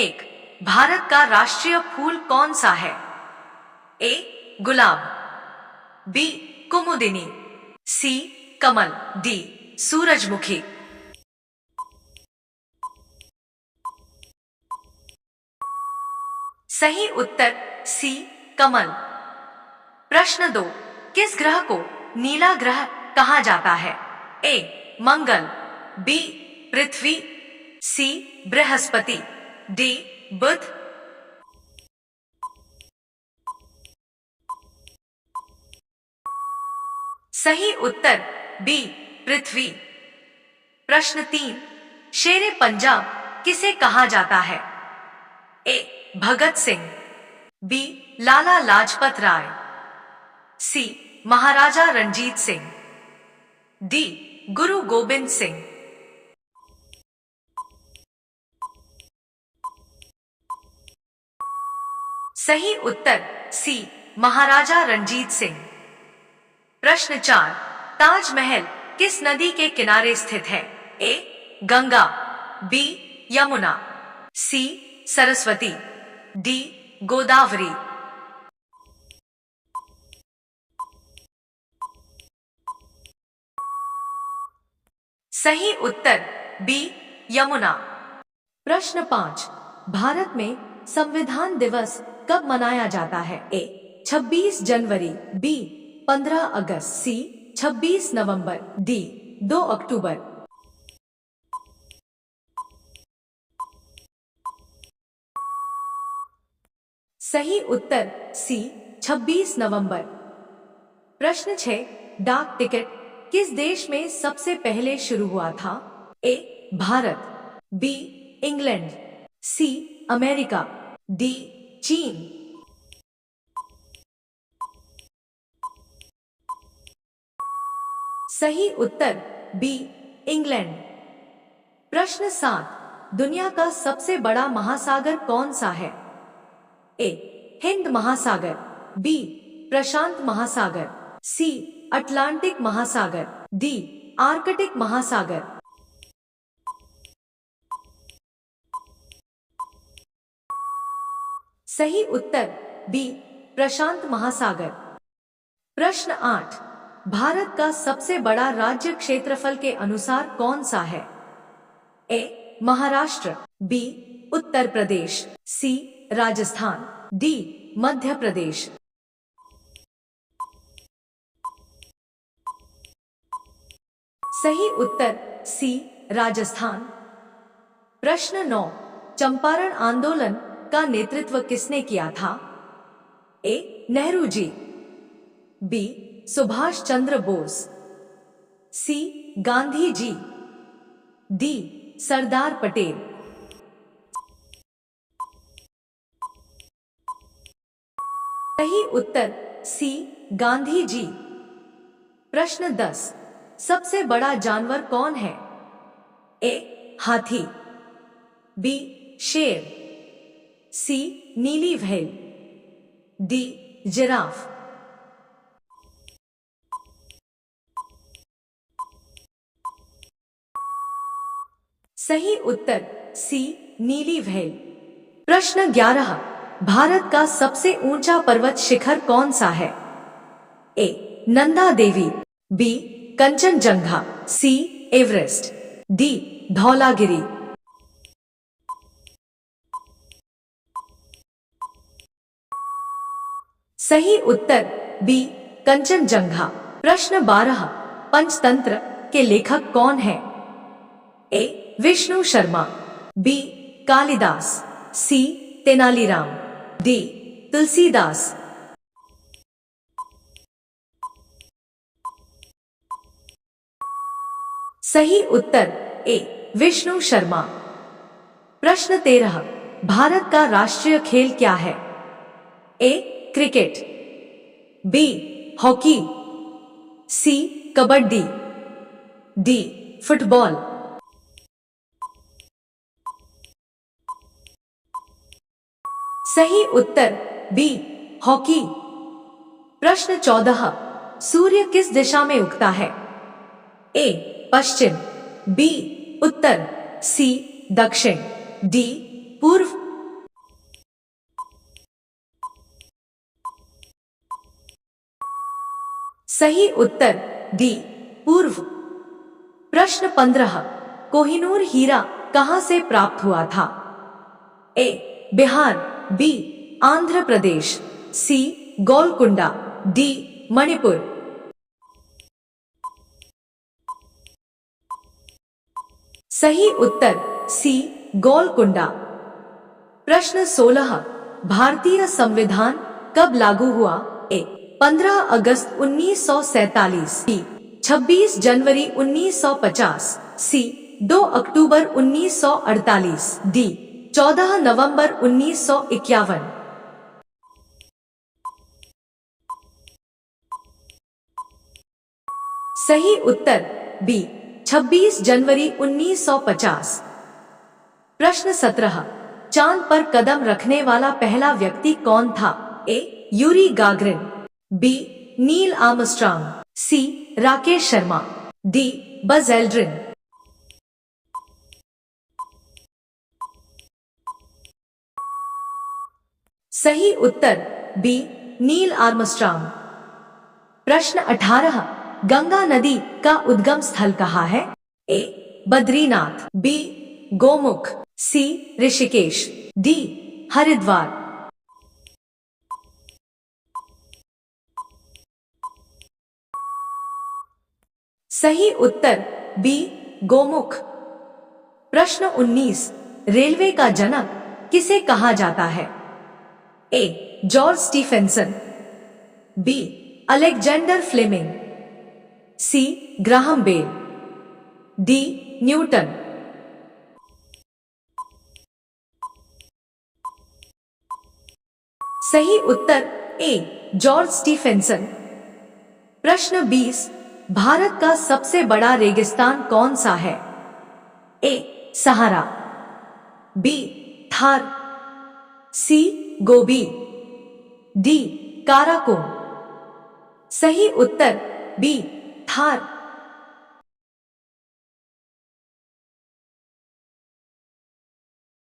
एक, भारत का राष्ट्रीय फूल कौन सा है? ए गुलाब, बी कुमुदिनी, सी कमल, डी सूरजमुखी। सही उत्तर सी कमल। प्रश्न 2, किस ग्रह को नीला ग्रह कहा जाता है? ए मंगल, बी पृथ्वी, सी बृहस्पति, डी बुध। सही उत्तर बी पृथ्वी। प्रश्न 3, शेरे पंजाब किसे कहा जाता है? ए भगत सिंह, बी लाला लाजपत राय, सी महाराजा रणजीत सिंह, डी गुरु गोबिंद सिंह। सही उत्तर सी महाराजा रणजीत सिंह। प्रश्न 4, ताजमहल किस नदी के किनारे स्थित है? ए गंगा, बी यमुना, सी सरस्वती, डी गोदावरी। सही उत्तर बी यमुना। प्रश्न 5, भारत में संविधान दिवस कब मनाया जाता है? ए 26 जनवरी, बी 15 अगस्त, सी 26 नवंबर, डी 2 अक्टूबर। सही उत्तर सी 26 नवंबर। प्रश्न 6, डाक टिकट किस देश में सबसे पहले शुरू हुआ था? A Bharat, B England, C America, D चीन। सही उत्तर बी इंग्लैंड। प्रश्न 7, दुनिया का सबसे बड़ा महासागर कौन सा है? ए हिंद महासागर, बी प्रशांत महासागर, सी अटलांटिक महासागर, डी आर्कटिक महासागर। सही उत्तर बी प्रशांत महासागर। प्रश्न 8, भारत का सबसे बड़ा राज्य क्षेत्रफल के अनुसार कौन सा है? ए महाराष्ट्र, बी उत्तर प्रदेश, सी राजस्थान, डी मध्य प्रदेश। सही उत्तर सी राजस्थान। प्रश्न 9, चंपारण आंदोलन का नेतृत्व किसने किया था? ए नेहरू जी, बी सुभाष चंद्र बोस, सी गांधी जी, डी सरदार पटेल। सही उत्तर सी गांधी जी। प्रश्न 10, सबसे बड़ा जानवर कौन है? ए हाथी, बी शेर, सी नीली व्हेल, डी जिराफ। सही उत्तर सी नीली व्हेल। प्रश्न 11, भारत का सबसे ऊंचा पर्वत शिखर कौन सा है? ए नंदा देवी, बी कंचनजंगा, सी एवरेस्ट, डी धौलागिरी। सही उत्तर बी कंचनजंगा। प्रश्न 12, पंचतंत्र के लेखक कौन है? ए विष्णु शर्मा, बी कालिदास, सी तेनालीराम, डी तुलसीदास। सही उत्तर ए विष्णु शर्मा। प्रश्न 13, भारत का राष्ट्रीय खेल क्या है? ए क्रिकेट, बी हॉकी, सी कबड्डी, डी फुटबॉल। सही उत्तर बी हॉकी। प्रश्न 14, सूर्य किस दिशा में उगता है? ए पश्चिम, बी उत्तर, सी दक्षिण, डी पूर्व, सही उत्तर डी पूर्व। प्रश्न 15, कोहिनूर हीरा कहां से प्राप्त हुआ था? ए बिहार, बी आंध्र प्रदेश, सी गोलकुंडा, डी मणिपुर। सही उत्तर सी गोलकुंडा। प्रश्न 16, भारतीय संविधान कब लागू हुआ? ए 15 अगस्त 1947, बी 26 जनवरी 1950, सी 2 अक्टूबर 1948, डी 14 नवंबर 1951। सही उत्तर बी 26 जनवरी 1950। प्रश्न 17, चांद पर कदम रखने वाला पहला व्यक्ति कौन था? A Yuri Gagarin, B Neil Armstrong, C Rakesh Sharma, D Buzz Aldrin. सही उत्तर बी नील आर्मस्ट्रांग। प्रश्न 18, गंगा नदी का उद्गम स्थल कहाँ है? ए बद्रीनाथ, बी गोमुख, सी ऋषिकेश, डी हरिद्वार। सही उत्तर बी गोमुख। प्रश्न 19, रेलवे का जनक किसे कहा जाता है? A George Stephenson, B Alexander Fleming, C Graham Bell, D Newton. सही उत्तर ए जॉर्ज स्टीफेंसन। प्रश्न 20, भारत का सबसे बड़ा रेगिस्तान कौन सा है? ए सहारा, बी थार, सी गोबी, डी काराकोरम। सही उत्तर बी थार।